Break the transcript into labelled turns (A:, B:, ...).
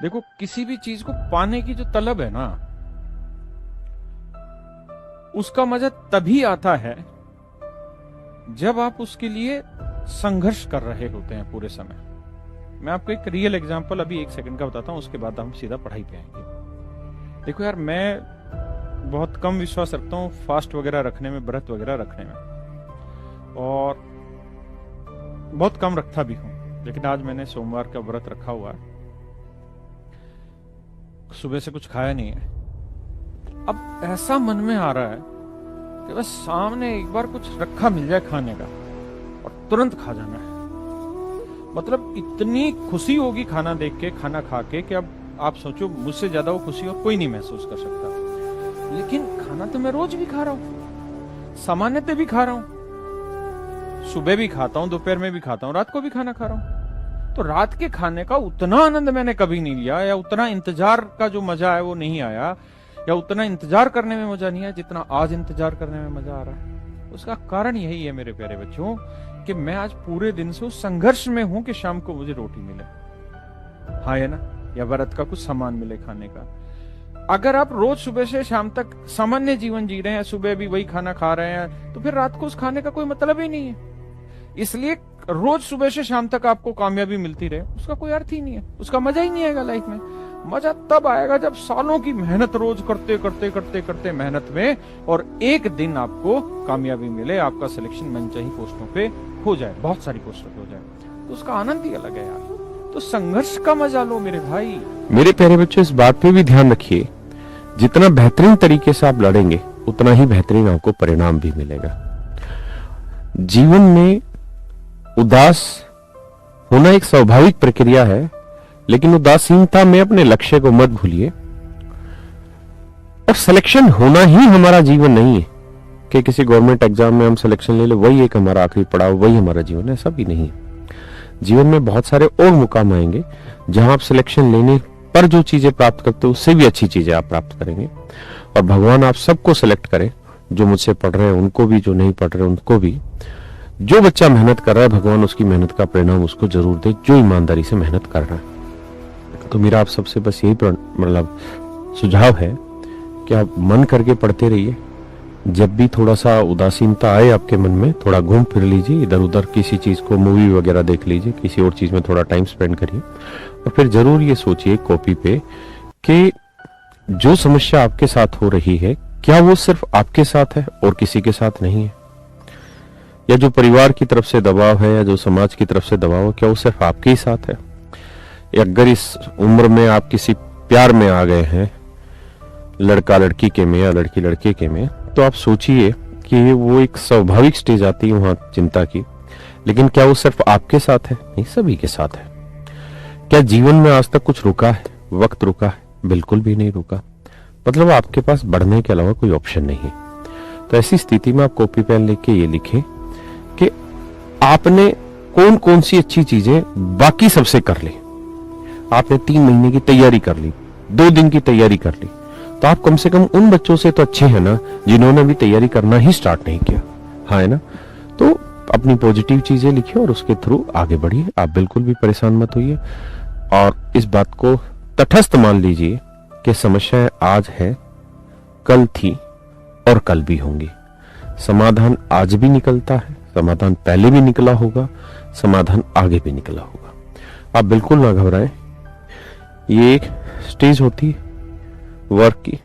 A: देखो, किसी भी चीज को पाने की जो तलब है ना, उसका मजा तभी आता है जब आप उसके लिए संघर्ष कर रहे होते हैं पूरे समय। मैं आपको एक रियल एग्जांपल अभी 1 सेकंड का बताता हूं, उसके बाद हम सीधा पढ़ाई पे आएंगे। देखो यार, मैं बहुत कम विश्वास रखता हूं फास्ट वगैरह रखने में, व्रत वगैरह रखने में, और बहुत कम रखता भी हूं। लेकिन आज मैंने सोमवार का व्रत रखा हुआ है, सुबह से कुछ खाया नहीं है। अब ऐसा मन में आ रहा है कि बस सामने एक बार कुछ रखा मिल जाए खाने का और तुरंत खा जाना है। मतलब इतनी खुशी होगी खाना देख के, खाना खा के, कि अब आप सोचो मुझसे ज्यादा वो खुशी और कोई नहीं महसूस कर सकता। लेकिन खाना तो मैं रोज भी खा रहा हूं, सामान्यतः भी खा रहा हूं, सुबह भी खाता हूं, दोपहर में भी खाता हूं, रात को भी खाना खा रहा हूं। तो रात के खाने का उतना आनंद मैंने कभी नहीं लिया, या उतना इंतजार का जो मजा है वो नहीं आया, या उतना इंतजार करने में मजा नहीं आया जितना आज इंतजार करने में मजा आ रहा है। उसका कारण यही है मेरे प्यारे बच्चों, कि मैं आज पूरे दिन से उस संघर्ष में हूं कि शाम को मुझे रोटी मिले, हाँ है ना, या व्रत का कुछ सामान मिले खाने का। अगर आप रोज सुबह से शाम तक सामान्य जीवन जी रहे हैं, सुबह भी वही खाना खा रहे हैं, तो फिर रात को उस खाने का कोई मतलब ही नहीं है। इसलिए रोज सुबह से शाम तक आपको कामयाबी मिलती रहे, उसका कोई अर्थ ही नहीं है, उसका मजा ही नहीं आएगा लाइफ में। मजा तब आएगा जब सालों की मेहनत रोज करते करते करते करते मेहनत में, और एक दिन आपको कामयाबी मिले, आपका सिलेक्शन मनचाही पोस्टों पे हो जाए, बहुत सारी पोस्टों पे हो जाए, तो उसका आनंद ही अलग है यार। तो संघर्ष का मजा लो मेरे भाई।
B: मेरे प्यारे बच्चों, इस बात पे भी ध्यान रखिए, जितना बेहतरीन तरीके से आप लड़ेंगे उतना ही बेहतरीन आपको परिणाम भी मिलेगा। जीवन में उदास होना एक स्वाभाविक प्रक्रिया है, लेकिन उदासीनता में अपने लक्ष्य को मत भूलिए। और सिलेक्शन होना ही हमारा जीवन नहीं है कि किसी गवर्नमेंट एग्जाम में हम सिलेक्शन ले ले, वही एक हमारा आखिरी पड़ाव, वही हमारा जीवन है, ऐसा भी नहीं है। जीवन में बहुत सारे और मुकाम आएंगे जहां आप सिलेक्शन लेने पर जो चीजें प्राप्त करते हो उससे भी अच्छी चीजें आप प्राप्त करेंगे। और भगवान आप सबको सिलेक्ट करे, जो मुझसे पढ़ रहे हैं उनको भी, जो नहीं पढ़ रहे उनको भी। जो बच्चा मेहनत कर रहा है, भगवान उसकी मेहनत का परिणाम उसको जरूर दे, जो ईमानदारी से मेहनत कर रहा है। तो मेरा आप सबसे बस यही मतलब सुझाव है कि आप मन करके पढ़ते रहिए। जब भी थोड़ा सा उदासीनता आए आपके मन में, थोड़ा घूम फिर लीजिए इधर उधर, किसी चीज को मूवी वगैरह देख लीजिए, किसी और चीज में थोड़ा टाइम स्पेंड करिए, और फिर जरूर ये सोचिए कॉपी पे कि जो समस्या आपके साथ हो रही है, क्या वो सिर्फ आपके साथ है और किसी के साथ नहीं है? या जो परिवार की तरफ से दबाव है, या जो समाज की तरफ से दबाव है, क्या वो सिर्फ आपके ही साथ है? या अगर इस उम्र में आप किसी प्यार में आ गए हैं, लड़का लड़की के में या लड़की लड़के के में, तो आप सोचिए कि वो एक स्वाभाविक स्टेज आती है वहां चिंता की, लेकिन क्या वो सिर्फ आपके साथ है? नहीं, सभी के साथ है। क्या जीवन में आज तक कुछ रुका है? वक्त रुका है? बिल्कुल भी नहीं रुका। मतलब आपके पास बढ़ने के अलावा कोई ऑप्शन नहीं है। तो ऐसी स्थिति में आप कॉपी पेन लेके ये लिखें कि आपने कौन कौन सी अच्छी चीजें बाकी सबसे कर ली। आपने 3 महीने की तैयारी कर ली, 2 दिन की तैयारी कर ली, तो आप कम से कम उन बच्चों से तो अच्छे हैं ना जिन्होंने अभी तैयारी करना ही स्टार्ट नहीं किया, हाँ है ना? तो अपनी पॉजिटिव चीजें लिखिए और उसके थ्रू आगे बढ़िए। आप बिल्कुल भी परेशान मत होइए, और इस बात को तटस्थ मान लीजिए कि समस्याएं आज है, कल थी और कल भी होंगी। समाधान आज भी निकलता है, समाधान पहले भी निकला होगा, समाधान आगे भी निकला होगा। आप बिल्कुल ना घबराएं। ये एक स्टेज होती है वर्क की,